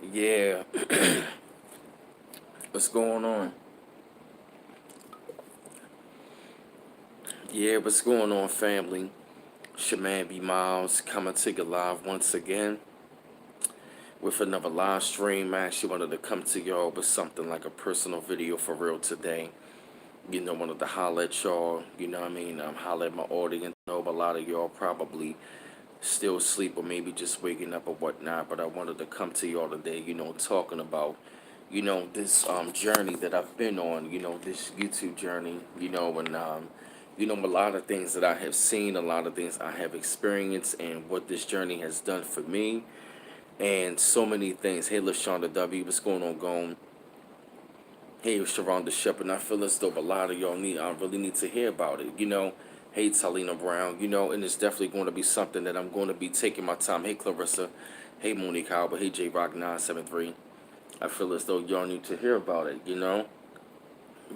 Yeah, what's going on? Yeah, what's going on, family? It's your man BMiles coming to you live once again with another live stream. I actually wanted to come to y'all with something like a personal video for real today. Wanted to holler at y'all, holler at my audience. I know a lot of y'all probably still asleep or maybe just waking up or whatnot, but I wanted to come to y'all today, talking about this journey that I've been on, this YouTube journey, a lot of things that I have seen, a lot of things I have experienced, and what this journey has done for me, and so many things. Hey, LaShonda W, what's going on, Gone? Hey, Sharonda Shepherd. And I feel as though a lot of y'all I really need to hear about it. Hey, Talina Brown. And it's definitely going to be something that I'm going to be taking my time. Hey, Clarissa. Hey, Monique Howard. Hey, J Rock 973. I feel as though y'all need to hear about it.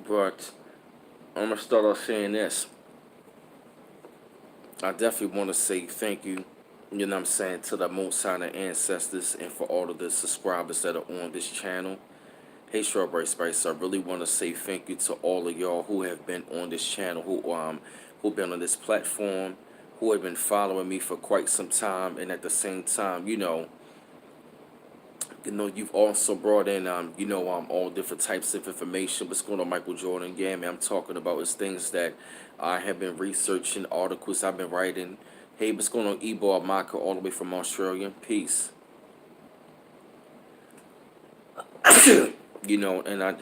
But I'm gonna start off saying this. I definitely want to say thank you, to the Most High ancestors and for all of the subscribers that are on this channel. Hey, Strawberry Spice, I really want to say thank you to all of y'all who have been on this channel, who been on this platform, who have been following me for quite some time, and at the same time, you've also brought in, all different types of information. What's going on, Michael Jordan? Yeah, man, I'm talking about is things that I have been researching, articles I've been writing. Hey, what's going on, Ebo Amaka, all the way from Australia? Peace.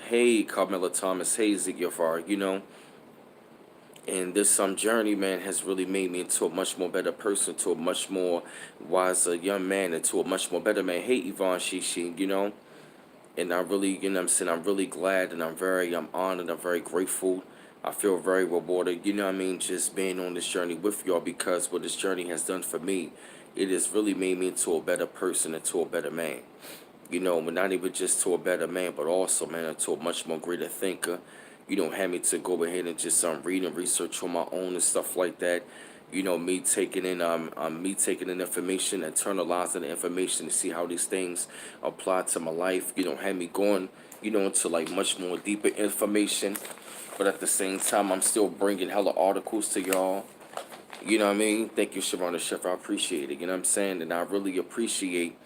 Hey, Carmela Thomas, hey, Ziggy Far, and this journey, man, has really made me into a much more better person, to a much more wiser young man, and to a much more better man. Hey, Yvonne Shishi, and I really, I'm saying, I'm really glad, and I'm honored, I'm very grateful. I feel very rewarded, just being on this journey with y'all, because what this journey has done for me, it has really made me into a better person, into a better man. But not even just to a better man, but also, man, into a much more greater thinker. You don't have me to go ahead and just read and research on my own and stuff like that. Me taking in information, internalizing the information to see how these things apply to my life. You don't have me going, into like much more deeper information, but at the same time, I'm still bringing hella articles to y'all. You know what I mean? Thank you, Shavonda Chef. I appreciate it. You know what I'm saying? And I really appreciate,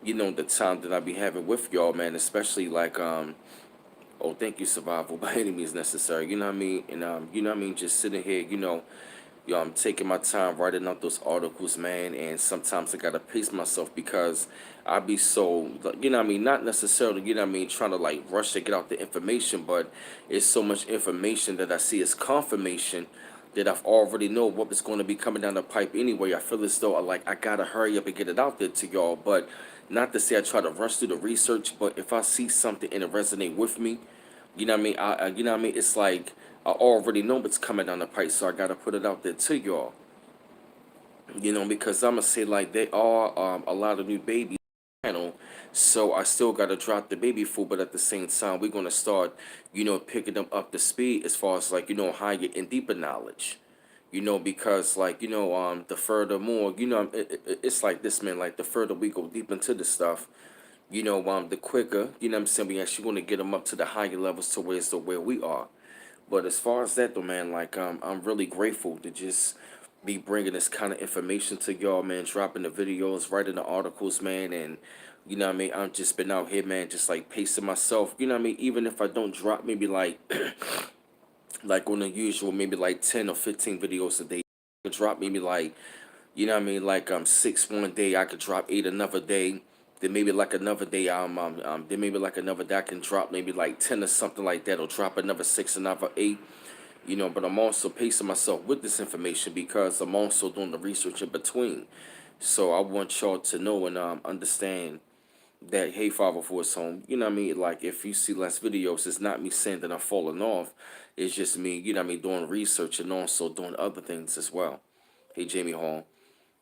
the time that I be having with y'all, man. Especially like, oh, thank you, Survival, by any means necessary. You know what I mean? And just sitting here, I'm taking my time writing out those articles, man. And sometimes I gotta pace myself because I be so, not necessarily, trying to like rush to get out the information, but it's so much information that I see as confirmation that I've already know what was going to be coming down the pipe anyway. I feel as though I gotta hurry up and get it out there to y'all, but not to say I try to rush through the research, but if I see something and it resonate with me, it's like I already know what's coming down the pipe, so I gotta put it out there to y'all. Because I'ma say like they are a lot of new babies channel, so I still gotta drop the baby food, but at the same time we're gonna start, picking them up to speed as far as like higher and deeper knowledge. Because like the further more it's like this, man. Like the further we go deep into the stuff, the quicker, I'm saying, we actually want to get them up to the higher levels to where we are. But as far as that though, man, like I'm really grateful to just be bringing this kind of information to y'all, man. Dropping the videos, writing the articles, man, and I've just been out here, man, just like pacing myself. Even if I don't drop maybe like like on the usual, maybe like 10 or 15 videos a day, I could drop maybe like like 6 one day, I could drop 8 another day. Then maybe like another day, then maybe like another day I can drop maybe like 10 or something like that, or drop another 6, another 8. But I'm also pacing myself with this information because I'm also doing the research in between. So I want y'all to know and understand that, hey, Father for his home, like if you see less videos, it's not me saying that I'm falling off. It's just me, doing research and also doing other things as well. Hey, Jamie Hall.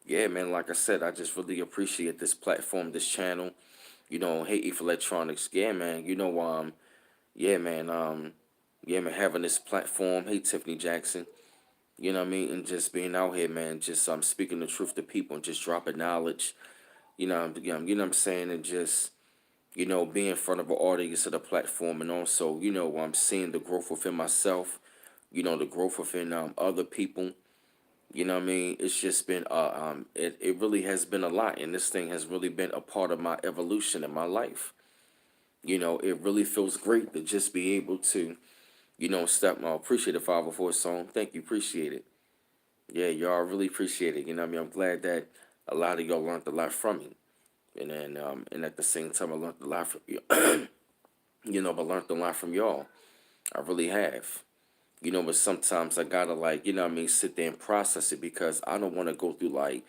Yeah, man, like I said, I just really appreciate this platform, this channel. Hey, Eve Electronics. Yeah, man, yeah, man, having this platform. Hey, Tiffany Jackson. And just being out here, man, just speaking the truth to people and just dropping knowledge. You know what I'm saying, and just being in front of an audience at a platform, and also, I'm seeing the growth within myself, the growth within other people. You know what I mean? It's just been it really has been a lot, and this thing has really been a part of my evolution in my life. It really feels great to just be able to, step. I appreciate the 504 song. Thank you, appreciate it. Yeah, y'all really appreciate it. You know what I mean? I'm glad that a lot of y'all learned a lot from me, and then and at the same time, I learned a lot from you. But learned a lot from y'all. I really have. But sometimes I gotta, like, what I mean, sit there and process it, because I don't want to go through, like,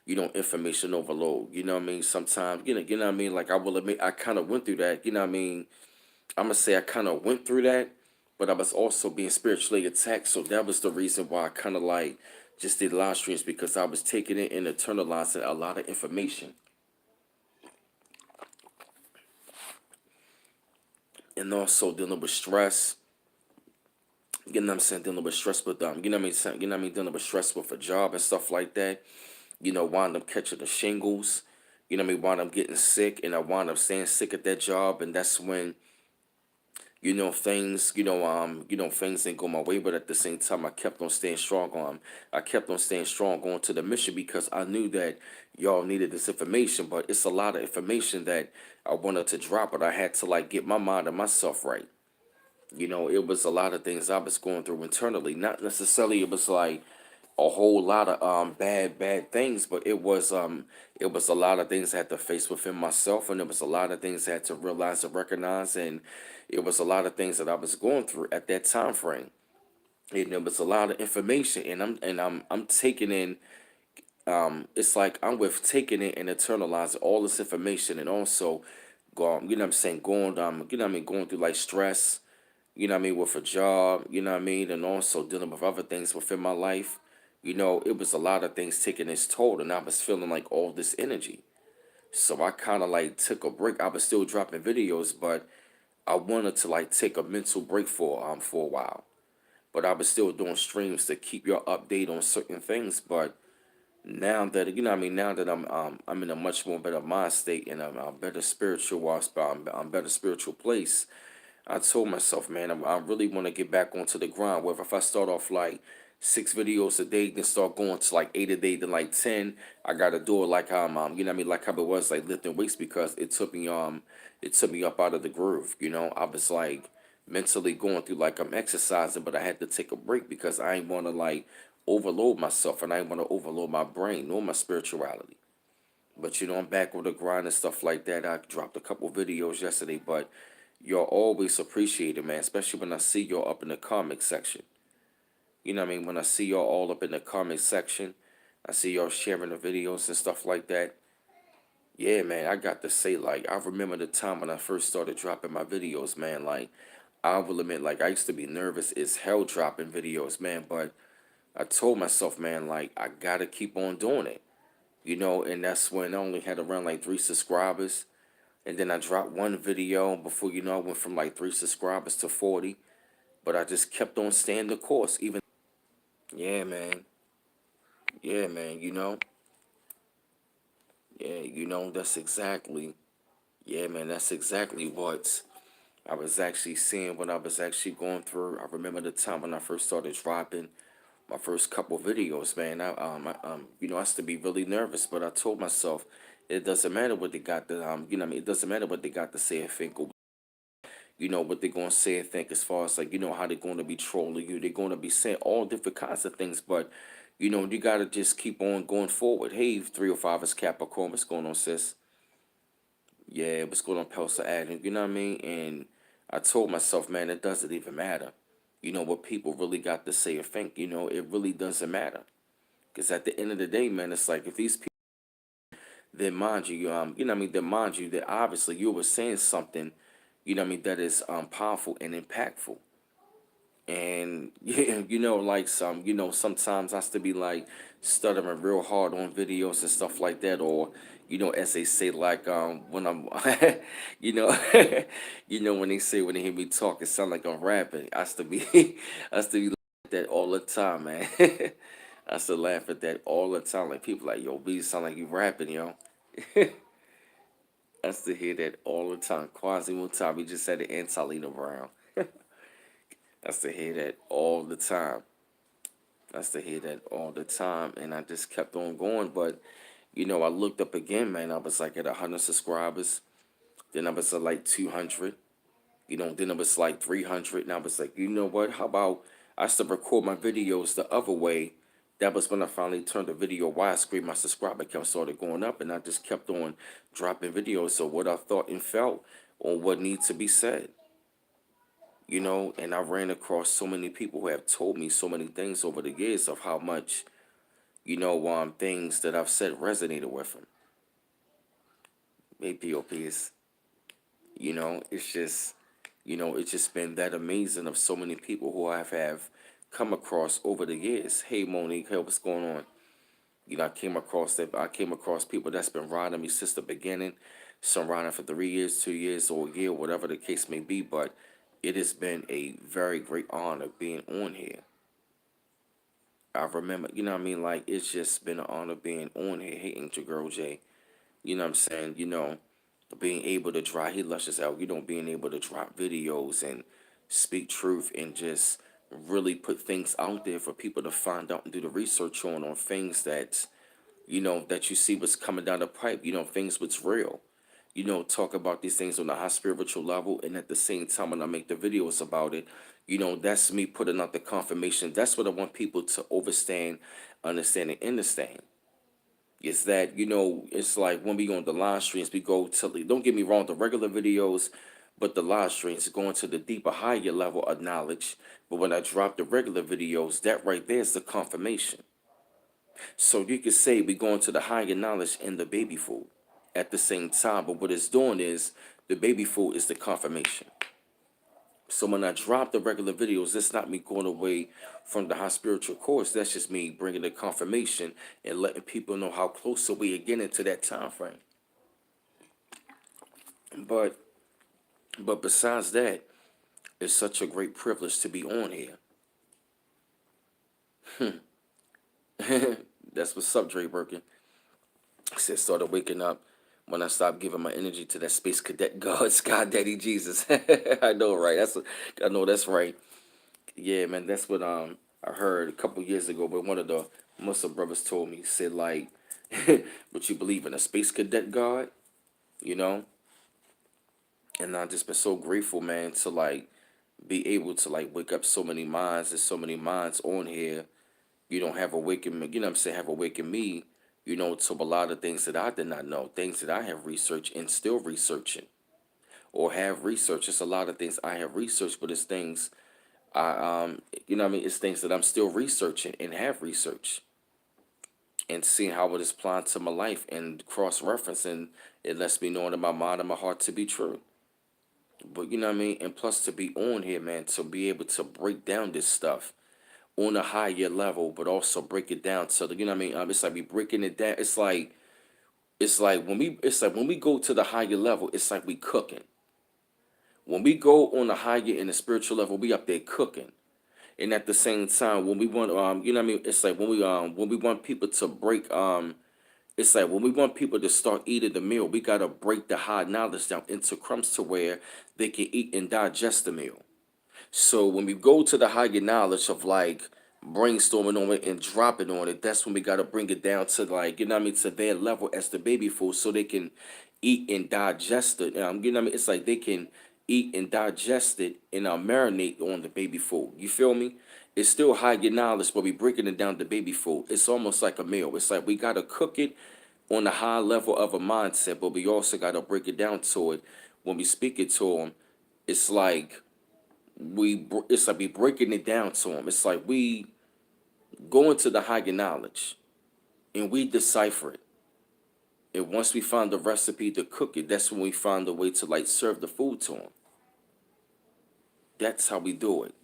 information overload. What I mean? Sometimes, what I mean, like, I will admit I kind of went through that. What I mean? I'm gonna say I kind of went through that, but I was also being spiritually attacked. So that was the reason why I kind of like just did live streams, because I was taking it and internalizing a lot of information, and also dealing with stress. You know what I'm saying? Dealing with stress with dealing with stress with a job and stuff like that. Wind up catching the shingles. Wind up getting sick, and I wound up staying sick at that job, and that's when things, things didn't go my way, but at the same time, I kept on staying strong on. I kept on staying strong going to the mission, because I knew that y'all needed this information, but it's a lot of information that I wanted to drop, but I had to, like, get my mind and myself right. It was a lot of things I was going through internally. Not necessarily it was like a whole lot of bad things, but it was a lot of things I had to face within myself, and it was a lot of things I had to realize and recognize, and it was a lot of things that I was going through at that time frame. And it was a lot of information, and I'm taking in, it's like I'm with taking it and internalizing all this information, and also going, what I'm saying, going going through, like, stress, what I mean, with a job, what I mean, and also dealing with other things within my life. It was a lot of things taking its toll, and I was feeling like all this energy. So I kind of like took a break. I was still dropping videos, but I wanted to, like, take a mental break for a while. But I was still doing streams to keep your update on certain things. But now that, now that I'm in a much more better mind state, and I'm better spiritual, I'm better spiritual place. I told myself, man, I really want to get back onto the grind. Where if I start off like 6 videos a day, then start going to like 8 a day, then like 10, I gotta do it like how like how it was, like lifting weights, because it took me up out of the groove. I was like mentally going through, like, I'm exercising, but I had to take a break, because I ain't want to, like, overload myself, and I ain't want to overload my brain nor my spirituality. But I'm back with the grind and stuff like that. I dropped a couple videos yesterday, but y'all always appreciate it, man. Especially when I see y'all up in the comment section. When I see y'all all up in the comment section, I see y'all sharing the videos and stuff like that. Yeah, man, I got to say, like, I remember the time when I first started dropping my videos, man. Like, I will admit, like, I used to be nervous as hell dropping videos, man. But I told myself, man, like, I gotta keep on doing it. And that's when I only had around like 3 subscribers. And then I dropped one video before, I went from like 3 subscribers to 40. But I just kept on staying the course. Even, yeah, man. Yeah, man. Yeah, that's exactly, yeah, man, that's exactly what I was actually seeing, what I was actually going through. I remember the time when I first started dropping my first couple videos, man. I used to be really nervous, but I told myself it doesn't matter what they got to, it doesn't matter what they got to say or think, or what they're gonna say and think, as far as, like, how they're gonna be trolling you. They're gonna be saying all different kinds of things, but you gotta just keep on going forward. Hey, 305 is Capricorn. What's going on, sis? Yeah, what's going on, Pelsa Adam? You know what I mean? And I told myself, man, it doesn't even matter. What people really got to say or think. It really doesn't matter. Because at the end of the day, man, it's like, if these people, then mind you, then mind you, that obviously you were saying something, that is powerful and impactful. And yeah, like sometimes I still be like stuttering real hard on videos and stuff like that, or as they say, like, when I'm, you know, when they say, when they hear me talk, it sound like I'm rapping. I still be, I still be like that all the time, man. I still laugh at that all the time. Like, people like, yo, B, sound like you rapping, yo. I still hear that all the time. Quasi Mutabi just said it and Talina Brown. I still hear that all the time. I still hear that all the time. And I just kept on going. But, I looked up again, man. I was like at 100 subscribers. Then I was at like 200. Then it was like 300. And I was like, you know what? How about I still record my videos the other way? That was when I finally turned the video widescreen. My subscriber count started going up, and I just kept on dropping videos. So what I thought and felt on what needs to be said, and I ran across so many people who have told me so many things over the years of how much, things that I've said resonated with them. Maybe POPs, it's just, it's just been that amazing of so many people who have come across over the years. Hey, Monique, hey, what's going on? I came across people that's been riding me since the beginning. Some riding for 3 years, 2 years, or a year, whatever the case may be. But it has been a very great honor being on here. I remember, like it's just been an honor being on here. Hey, Angel Girl J, what I'm saying, being able to drop, he luscious out, being able to drop videos and speak truth and just really put things out there for people to find out and do the research on things that you see what's coming down the pipe, things what's real. Talk about these things on a high spiritual level, and at the same time, when I make the videos about it, that's me putting out the confirmation. That's what I want people to overstand, understand, and understand. Is that, it's like when we go on the live streams, we go to don't get me wrong, the regular videos, but the live streams go into the deeper, higher level of knowledge. But when I drop the regular videos, that right there is the confirmation. So you could say we go into the higher knowledge in the baby food at the same time, but what it's doing is the baby food is the confirmation. So when I drop the regular videos, that's not me going away from the high spiritual course. That's just me bringing the confirmation and letting people know how close are we are getting to that time frame. But besides that, it's such a great privilege to be on here. That's what's up, Dre Birkin. I said started waking up when I stopped giving my energy to that space cadet God, Sky Daddy Jesus. I know, right? I know that's right. Yeah, man, that's what I heard a couple years ago. But one of the Muslim brothers told me, he said like, "But you believe in a space cadet God?" You know, and I've just been so grateful, man, to like be able to like wake up so many minds. There's so many minds on here. You don't have awakened me. I'm saying have awakened me. To a lot of things that I did not know, things that I have researched and still researching, or have researched. It's a lot of things I have researched, but it's things it's things that I'm still researching and have researched and seeing how it is applied to my life and cross referencing. It lets me know in my mind and my heart to be true. But and plus to be on here, man, to be able to break down this stuff on a higher level, but also break it down so that it's like we breaking it down. It's like when we go to the higher level, it's like we cooking. When we go on the higher in the spiritual level, we up there cooking. And at the same time, when we want it's like when we want people to break it's like when we want people to start eating the meal, we gotta break the high knowledge down into crumbs to where they can eat and digest the meal. So when we go to the higher knowledge of like brainstorming on it and dropping on it, that's when we gotta bring it down to like, to their level as the baby food so they can eat and digest it. It's like they can eat and digest it and marinate on the baby food. You feel me? It's still higher knowledge, but we breaking it down to baby food. It's almost like a meal. It's like we gotta cook it on the high level of a mindset, but we also gotta break it down to it when we speak it to them. It's like it's like we breaking it down to them. It's like we go into the higher knowledge and we decipher it. And once we find the recipe to cook it, that's when we find a way to like serve the food to them. That's how we do it.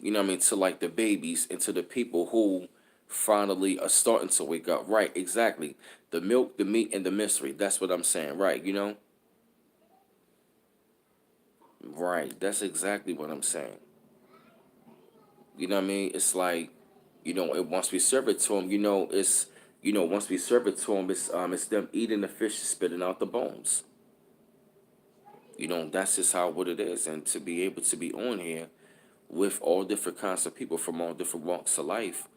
To like the babies and to the people who finally are starting to wake up. Right, exactly. The milk, the meat, and the mystery. That's what I'm saying. Right. Right. That's exactly what I'm saying. It's like, and once we serve it to them, it's Once we serve it to them, it's them eating the fish, spitting out the bones. That's just how what it is. And to be able to be on here with all different kinds of people from all different walks of life,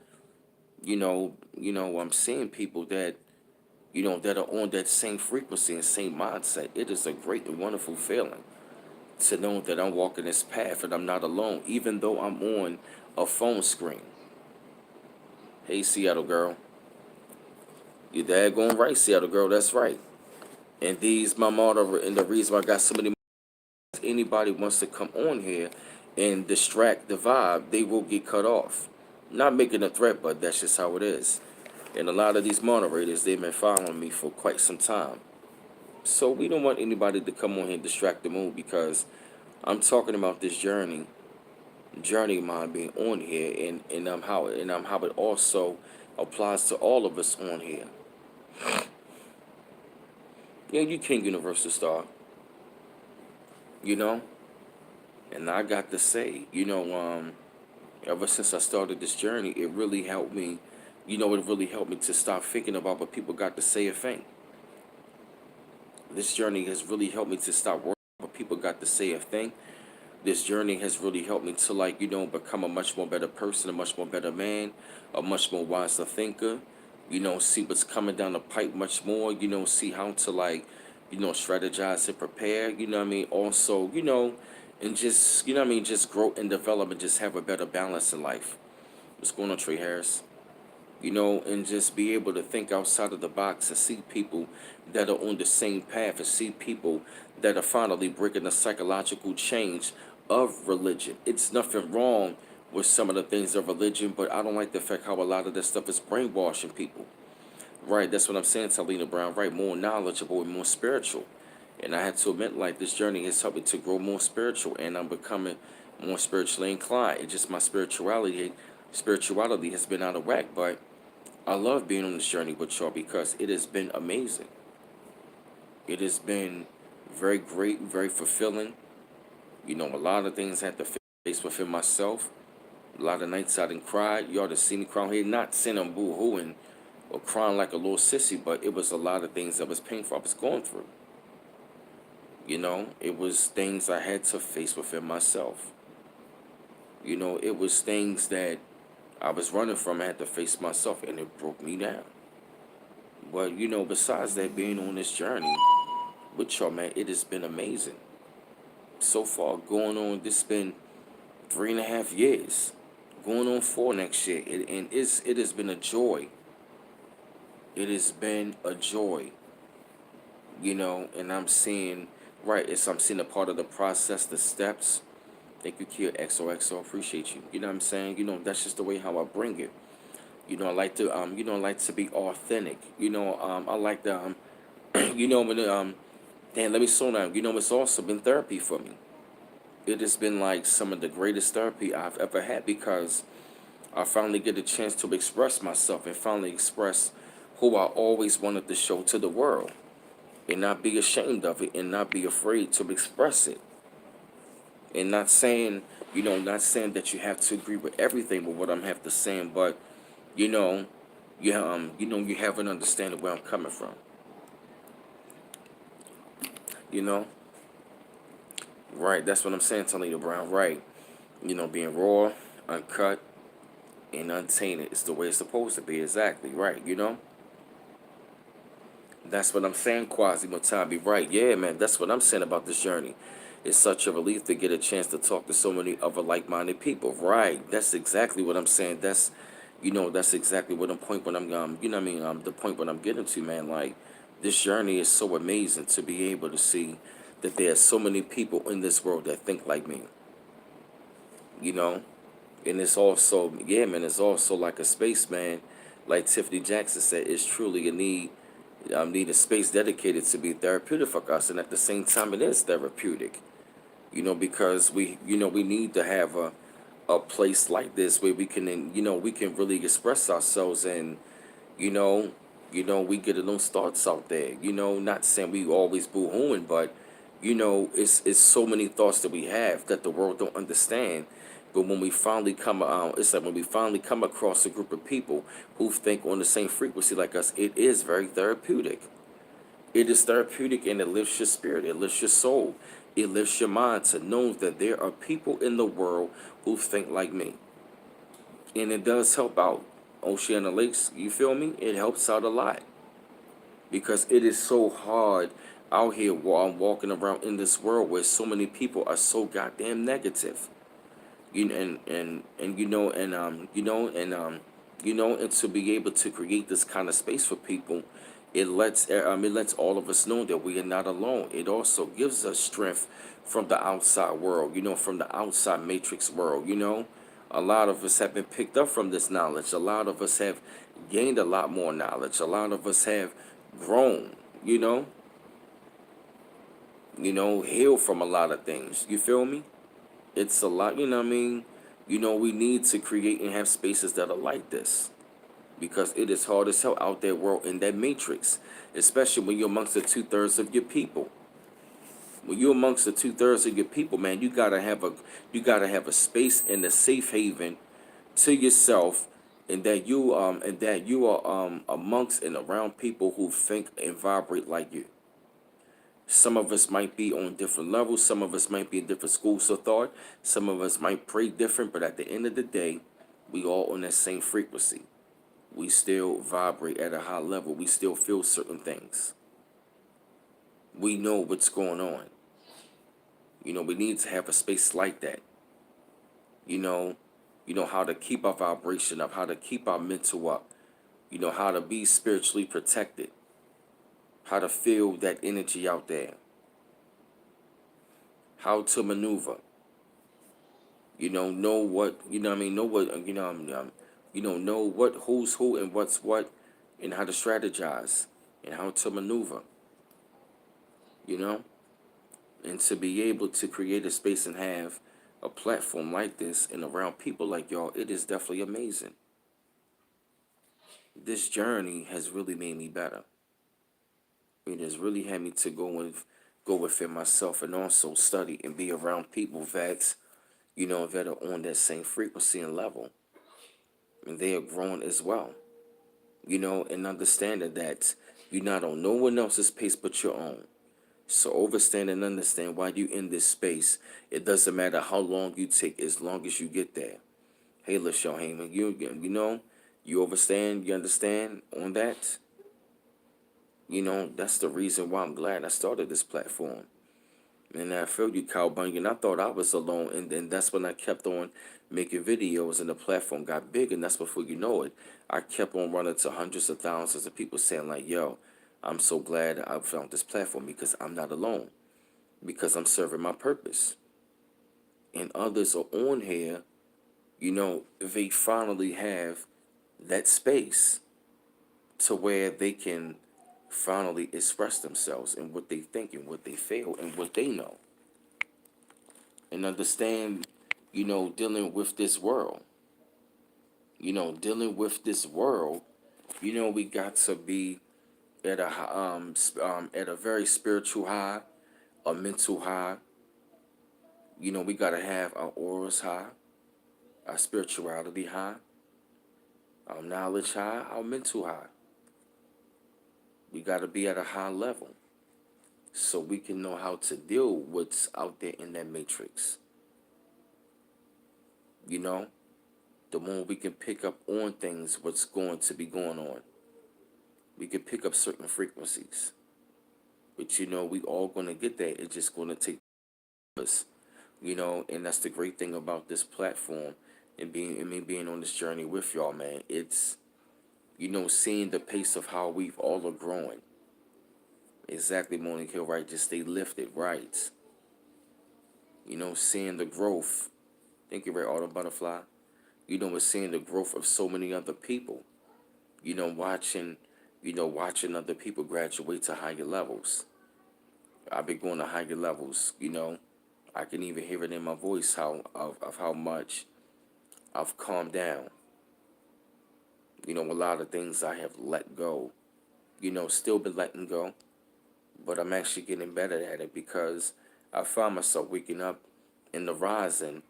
I'm seeing people that are on that same frequency and same mindset. It is a great and wonderful feeling to know that I'm walking this path and I'm not alone, even though I'm on a phone screen. Hey, Seattle girl. You daggone right, Seattle girl. That's right. And these, my motto, and the reason why I got so many, anybody wants to come on here and distract the vibe, they will get cut off. Not making a threat, but that's just how it is. And a lot of these moderators, they've been following me for quite some time. So we don't want anybody to come on here and distract the mood because I'm talking about this journey of mine being on here, and how it also applies to all of us on here. Yeah, you King Universal Star, you know. And I got to say, ever since I started this journey, it really helped me. It really helped me to stop thinking about what people got to say or think. This journey has really helped me to stop worrying about what people got to say or think. This journey has really helped me to, like, become a much more better person, a much more better man, a much more wiser thinker. See what's coming down the pipe much more. See how to, like, strategize and prepare. Also, and just just grow and develop and just have a better balance in life. What's going on, Trey Harris? And just be able to think outside of the box and see people that are on the same path and see people that are finally breaking the psychological change of religion. It's nothing wrong with some of the things of religion, but I don't like the fact how a lot of this stuff is brainwashing people. Right, that's what I'm saying, Talina Brown. Right, more knowledgeable and more spiritual. And I had to admit, like, this journey has helped me to grow more spiritual, and I'm becoming more spiritually inclined. It's just my spirituality has been out of whack, but I love being on this journey with y'all because it has been amazing. It has been very great, very fulfilling. A lot of things I had to face within myself. A lot of nights I didn't cry. Y'all to see me crying here, not saying I'm boo-hooing or crying like a little sissy, but it was a lot of things that was painful I was going through. It was things I had to face within myself. It was things that I was running from. I had to face myself, and it broke me down. But besides that, being on this journey with y'all, man, it has been amazing. So far, going on, this been 3.5 years, going on 4 next year, and it has been a joy. It has been a joy, and I'm seeing, right, I'm seeing a part of the process, the steps. Thank you, Kia XOXO, appreciate you. You know what I'm saying? That's just the way how I bring it. I like to, I like to be authentic. I like to, when damn, let me slow down. It's also been therapy for me. It has been like some of the greatest therapy I've ever had because I finally get a chance to express myself and finally express who I always wanted to show to the world and not be ashamed of it and not be afraid to express it. And not saying that you have to agree with everything with what I'm have to say, but you know, you have an understanding where I'm coming from. You know, right? That's what I'm saying, Talita Brown. Right? Being raw, uncut, and untainted is the way it's supposed to be. Exactly right. That's what I'm saying, Quasi Mutabi. Right? Yeah, man. That's what I'm saying about this journey. It's such a relief to get a chance to talk to so many other like-minded people. Right? That's exactly what I'm saying. That's exactly what I'm point when I'm the point when I'm getting to, man. Like, this journey is so amazing to be able to see that there are so many people in this world that think like me. You know, and it's also, yeah, man. It's also like a space, man. Like Tiffany Jackson said, it's truly a need a space dedicated to be therapeutic for us, and at the same time, it is therapeutic. Because we need to have a place like this where we can really express ourselves and you know, we get those thoughts out there. Not saying we always boo-hooing, but it's so many thoughts that we have that the world don't understand, But when we finally come it's like when we finally come across a group of people who think on the same frequency like us, it is very therapeutic. It is therapeutic, and it lifts your spirit, it lifts your soul, it lifts your mind to know that there are people in the world who think like me. And it does help out. Oceana Lakes, you feel me? It helps out a lot because it is so hard out here while I'm walking around in this world where so many people are so goddamn negative. You know, and and to be able to create this kind of space for people, it lets all of us know that we are not alone. It also gives us strength from the outside world, from the outside matrix world. A lot of us have been picked up from this knowledge. A lot of us have gained a lot more knowledge. A lot of us have grown, you know healed from a lot of things. You feel me? It's a lot, what I mean? We need to create and have spaces that are like this because it is hard as hell out there world in that matrix, especially when you're amongst the 2/3 of your people. When you're amongst the 2/3 of your people, man, you gotta have a space and a safe haven to yourself, and that you are amongst and around people who think and vibrate like you. Some of us might be on different levels. Some of us might be in different schools of thought. Some of us might pray different, but at the end of the day, we all on that same frequency. We still vibrate at a high level. We still feel certain things. We know what's going on. We need to have a space like that. You know, how to keep our vibration up, how to keep our mental up. How to be spiritually protected, how to feel that energy out there, how to maneuver. Know what what I mean. Know what know what who's who and what's what, and how to strategize and how to maneuver. You know, and to be able to create a space and have a platform like this and around people like y'all, it is definitely amazing. This journey has really made me better. It has really had me to go within myself and also study and be around people that are on that same frequency and level, and they are growing as well. And understanding that you're not on no one else's pace but your own. So overstand and understand why you in this space. It doesn't matter how long you take, as long as you get there. Hey, LaShawn Heyman, you understand, on that. That's the reason why I'm glad I started this platform. And I feel you, Kyle Bunyan. I thought I was alone, and then that's when I kept on making videos, and the platform got big, and that's before you know it. I kept on running to hundreds of thousands of people saying like, "Yo, I'm so glad I found this platform because I'm not alone, because I'm serving my purpose, and others are on here. They finally have that space to where they can finally express themselves and what they think and what they feel and what they know." And understand, dealing with this world. Dealing with this world, we got to be at at a very spiritual high, a mental high. We gotta have our auras high, our spirituality high, our knowledge high, our mental high. We gotta be at a high level so we can know how to deal with what's out there in that matrix. You know, the more we can pick up on things, what's going to be going on. We can pick up certain frequencies. But we all gonna get there. It's just gonna take us. And that's the great thing about this platform and me being on this journey with y'all, man. It's seeing the pace of how we've all are growing. Exactly, Monique Hill, right? Just stay lifted, right? Seeing the growth. Thank you, Ray Autumn Butterfly. We're seeing the growth of so many other people. Watching, watching other people graduate to higher levels. I've been going to higher levels. I can even hear it in my voice of how much I've calmed down. A lot of things I have let go. Still been letting go, but I'm actually getting better at it because I find myself waking up in the rising,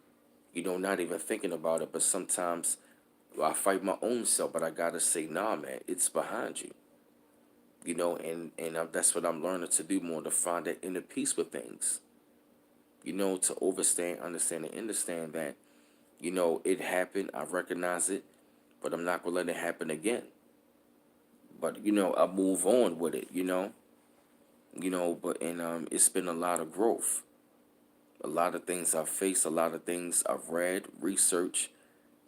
not even thinking about it. But sometimes I fight my own self, but I gotta say, nah, man, it's behind you. That's what I'm learning to do more, to find that inner peace with things. To overstand, understand, and understand that it happened. I recognize it, but I'm not gonna let it happen again. But I move on with it. But and it's been a lot of growth, a lot of things I've faced, a lot of things I've read, research,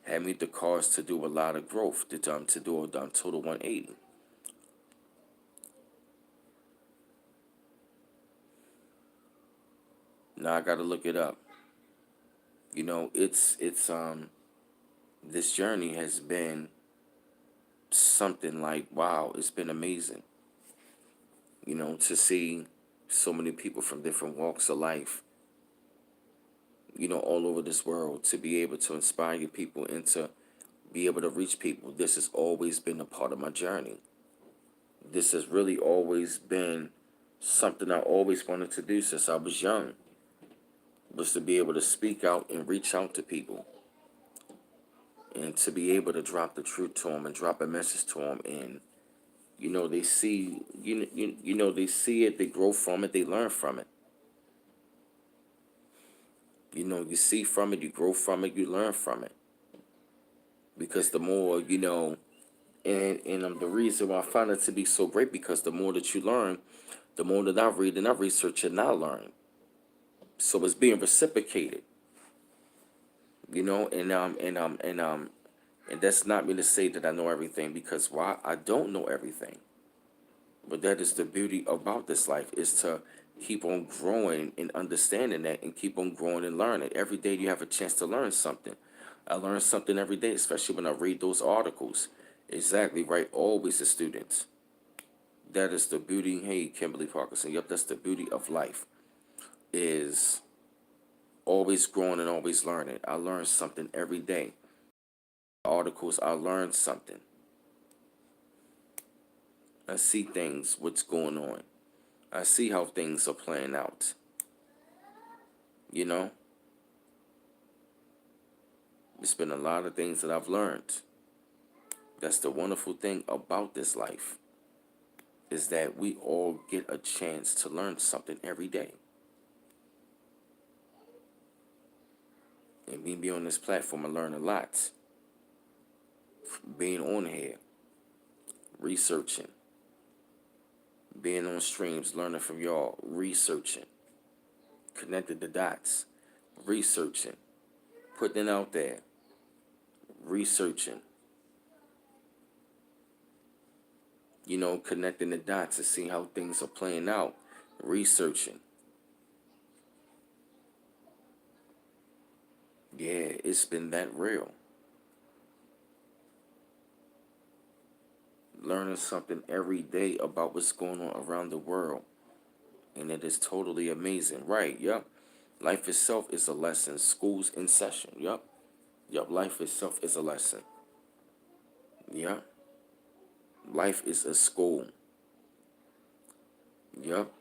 had me the cause to do a lot of growth, to do a total 180. Now I got to look it up. It's this journey has been something like, wow, it's been amazing. To see so many people from different walks of life, all over this world, to be able to inspire people and to be able to reach people. This has always been a part of my journey. This has really always been something I always wanted to do since I was young, was to be able to speak out and reach out to people, and to be able to drop the truth to them and drop a message to them. And they see, they see it, they grow from it, they learn from it. You see from it, you grow from it, you learn from it. Because the more the reason why I find it to be so great, because the more that you learn, the more that I read and I research and I learn. So it's being reciprocated. And that's not me to say that I know everything, because why, I don't know everything. But that is the beauty about this life, is to keep on growing and understanding that, and keep on growing and learning. Every day you have a chance to learn something. I learn something every day, especially when I read those articles. Exactly right. Always the students. That is the beauty. Hey, Kimberly Parkinson. Yep, that's the beauty of life. Is always growing and always learning. I learn something every day. Articles, I learn something. I see things, what's going on. I see how things are playing out. You know, it's been a lot of things that I've learned. That's the wonderful thing about this life, is that we all get a chance to learn something every day. And me being on this platform, I learn a lot. Being on here, researching, being on streams, learning from y'all, researching, connecting the dots, researching, putting it out there, researching, connecting the dots to see how things are playing out, researching. Yeah, it's been that real. Learning something every day about what's going on around the world. And it is totally amazing. Right, yep. Life itself is a lesson. School's in session. Yep. Yep. Life itself is a lesson. Yep. Life is a school. Yep.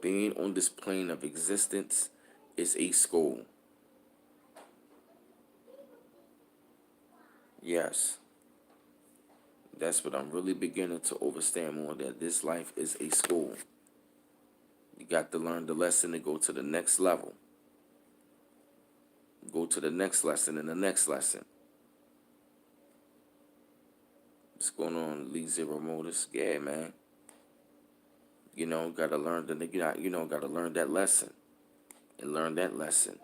Being on this plane of existence is a school. Yes. That's what I'm really beginning to understand more, that this life is a school. You got to learn the lesson to go to the next level. Go to the next lesson and the next lesson. What's going on, Lee Zero Motors? Yeah, man. Gotta learn gotta learn that lesson and learn that lesson.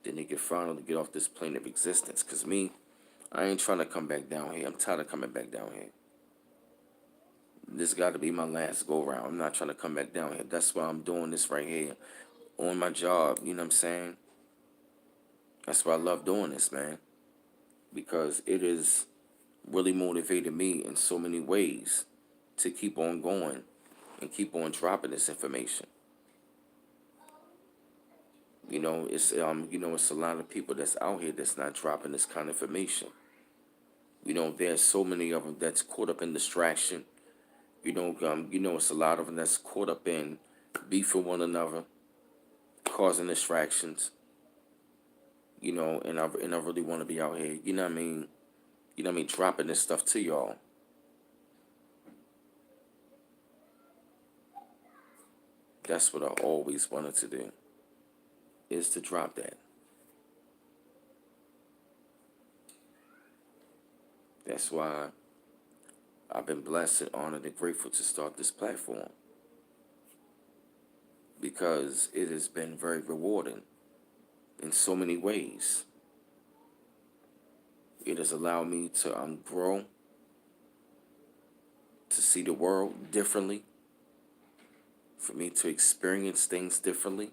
Then you can finally get off this plane of existence. Cause me, I ain't trying to come back down here. I'm tired of coming back down here. This got to be my last go round. I'm not trying to come back down here. That's why I'm doing this right here on my job. You know what I'm saying? That's why I love doing this, man. Because it is really motivated me in so many ways to keep on going and keep on dropping this information. It's a lot of people that's out here that's not dropping this kind of information. There's so many of them that's caught up in distraction. It's a lot of them that's caught up in beef with one another, causing distractions. and I really want to be out here, dropping this stuff to y'all. That's what I always wanted to do, is to drop that. That's why I've been blessed and honored and grateful to start this platform, because it has been very rewarding in so many ways. It has allowed me to grow, to see the world differently, for me to experience things differently.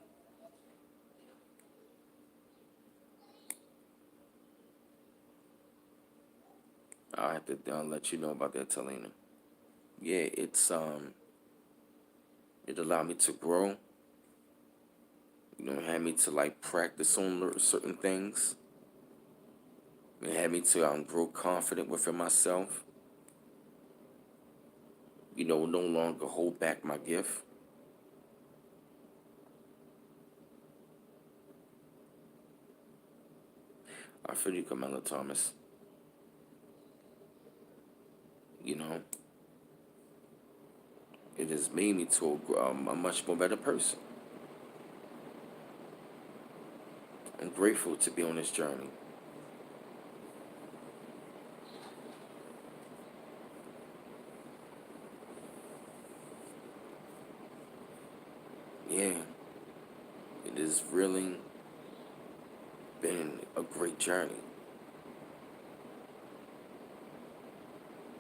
I have to let you know about that, Talina. Yeah, it allowed me to grow. It had me to like practice on certain things. It had me to grow confident within myself. No longer hold back my gift. I feel you, Camilla Thomas. You know, it has made me to a much more better person. I'm grateful to be on this journey. Yeah, it has really been a great journey.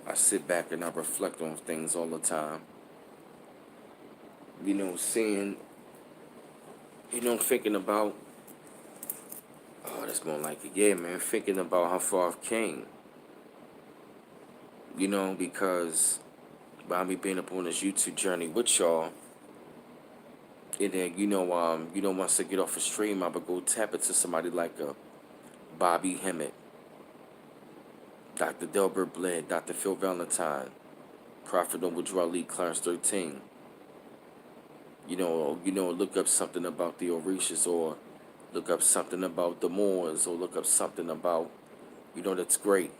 I sit back and I reflect on things all the time. Seeing, thinking about, oh, that's more like it. Yeah, man, thinking about how far I've came. Because by me being up on this YouTube journey with y'all, and then once I get off a stream, I would go tap into somebody like a Bobby Hemmett, Dr. Delbert Bled, Dr. Phil Valentine, Prophet Noble Lee, Clarence 13. Look up something about the Orishas, or look up something about the Moors, or look up something about, that's great.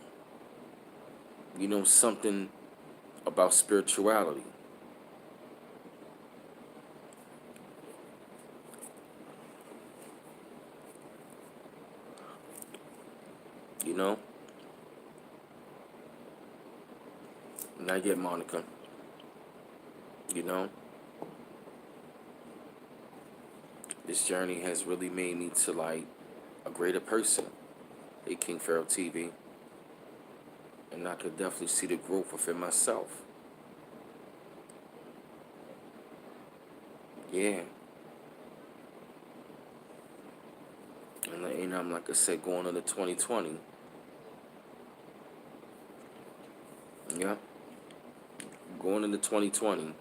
Something about spirituality. You know, not yet, Monica. You know, this journey has really made me to like a greater person. Hey, King Pharaoh TV, and I could definitely see the growth within myself. Yeah, and I'm like I said, going into 2020. Yeah, going into 2020,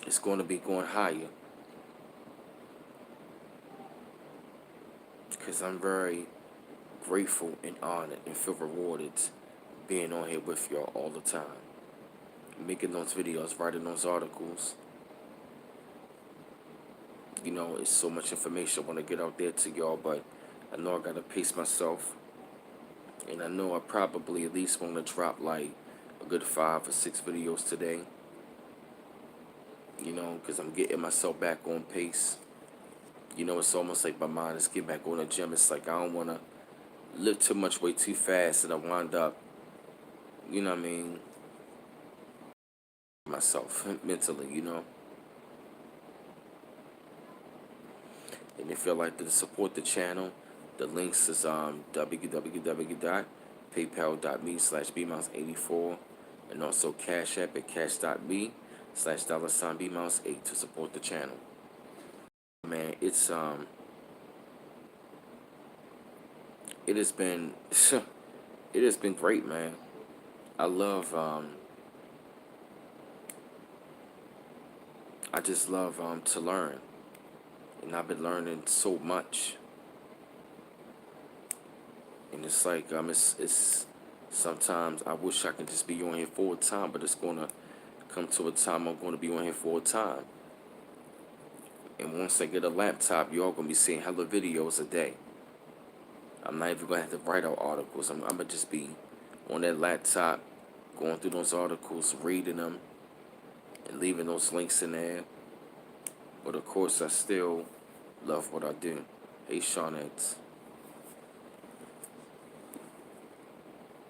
it's going to be going higher, because I'm very grateful and honored and feel rewarded being on here with y'all all the time, making those videos, writing those articles. It's so much information I want to get out there to y'all, but I know I gotta pace myself, and I know I probably at least want to drop like a good 5 or 6 videos today. Because I'm getting myself back on pace. It's almost like my mind is getting back on the gym. It's like I don't want to lift too much weight too fast, and I wind up, you know what I mean, myself mentally. And if you'd like to support the channel, the links is www.paypal.me/BMiles84, and also Cash App at cash.me/$BMiles8 to support the channel. Man, it has been it has been great, man. I love I just love to learn, and I've been learning so much. And it's like it's sometimes I wish I could just be on here full time, but it's gonna come to a time I'm gonna be on here full time. And once I get a laptop, y'all gonna be seeing hella videos a day. I'm not even gonna have to write out articles. I'm gonna just be on that laptop, going through those articles, reading them, and leaving those links in there. But of course, I still love what I do. Hey, Shaunettes.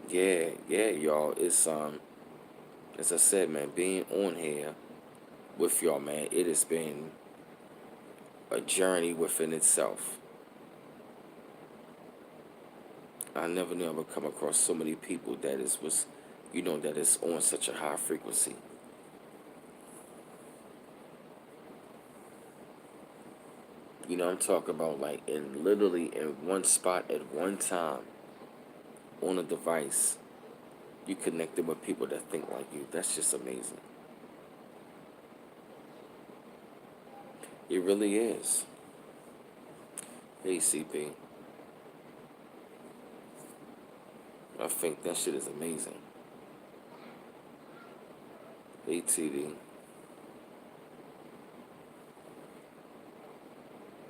Yeah, yeah, y'all. It's as I said, man, being on here with y'all, man, it has been a journey within itself. I never knew I would come across so many people that is was, that is on such a high frequency. I'm talking about like in literally in one spot at one time on a device, you connected with people that think like you. That's just amazing. It really is. Hey, CP, I think that shit is amazing. Hey, TD.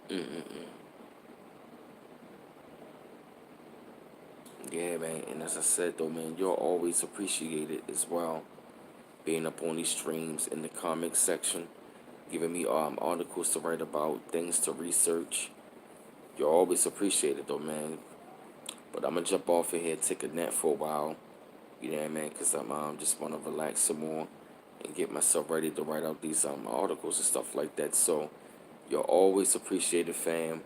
Mm-mm-mm. Yeah, man. And as I said, though, man, you're always appreciated as well. Being up on these streams in the comics section, giving me articles to write about, things to research. You're always appreciated, though, man. But I'm gonna jump off of here, take a nap for a while. You know what I mean? Cause I'm just wanna relax some more and get myself ready to write out these articles and stuff like that. So you're always appreciated, fam.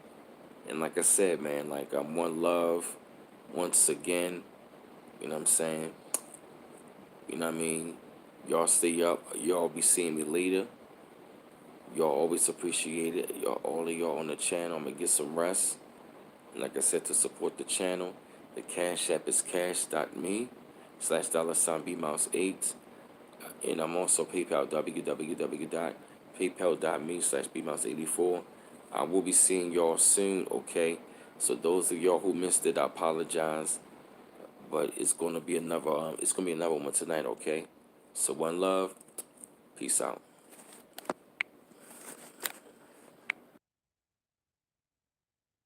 And like I said, man, like one love, once again. You know what I'm saying? You know what I mean? Y'all stay up. Y'all be seeing me later. Y'all always appreciate it. Y'all, all of y'all on the channel. I'm gonna get some rest. And like I said, to support the channel, the Cash App is cash.me /$ BMiles8. And I'm also PayPal, www.paypal.me /BMiles84. I will be seeing y'all soon, okay? So those of y'all who missed it, I apologize. But it's gonna be another one tonight, okay? So one love, peace out.